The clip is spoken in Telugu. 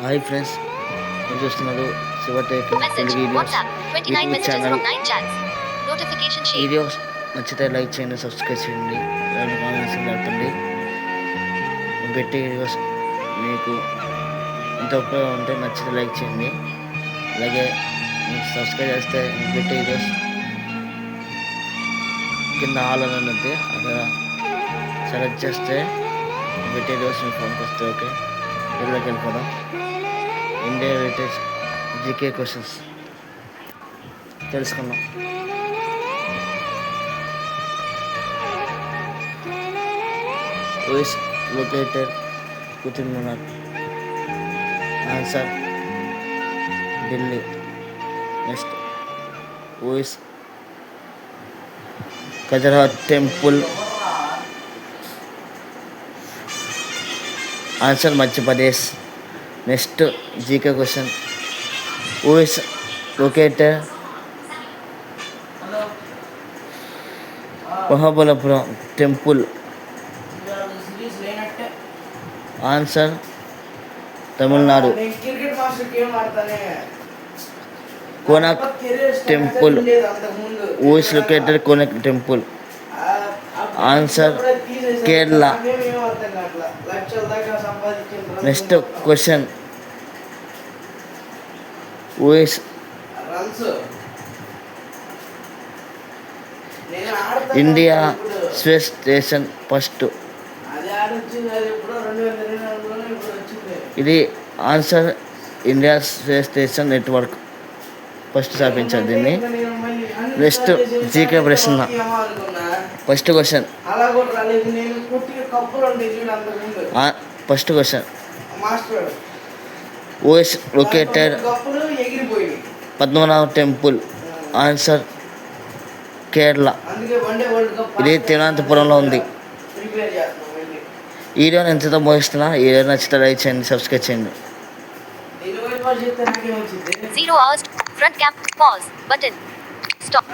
హాయ్ ఫ్రెండ్స్, మీరు చూస్తున్నారు శివటేక్ తెలుగు యూట్యూబ్ ఛానల్. వీడియోస్ నచ్చితే లైక్ చేయండి, సబ్స్క్రైబ్ చేయండి, కామెంట్స్ పెడుతుంది. పెట్టే వీడియోస్ మీకు ఎంత ఉపయోగం ఉంటే నచ్చితే లైక్ చేయండి. అలాగే మీకు సబ్స్క్రైబ్ చేస్తే పెట్టే వీడియోస్ కింద ఆల్ అని ఉంటుంది, అక్కడ సెలెక్ట్ చేస్తే పెట్టే వీడియోస్ మీ ఫోన్కి వస్తే. ఓకే, వీడియోకి వెళ్ళిపోదాం. ఇండియా వెయిటేజ్ జీకే క్వశ్చన్స్ తెలుసుకుందాం. Who is located Qutub Minar? Answer Delhi. Next, who is Khajuraho Temple? Answer Madhya Pradesh. Next GK question. Who is located Mahabalipuram Temple? Answer Tamil Nadu. Konark Temple. Who is located Konark Temple? Answer Kerala. Next question. Who is India Space Station first? ఇది answer India space station network first స్థాపించారు దీన్ని. నెక్స్ట్ జీకే ప్రశ్న. First question who is located Padmanabha temple? Answer Kerala. ఇది తిరువనంతపురంలో ఉంది. ఈ వీడియో ఎంతతో ముగిస్తున్నా. ఈ వీడియో నచ్చితే లైక్ చేయండి, సబ్స్క్రైబ్ చేయండి. 0 hours front cam pause button stop.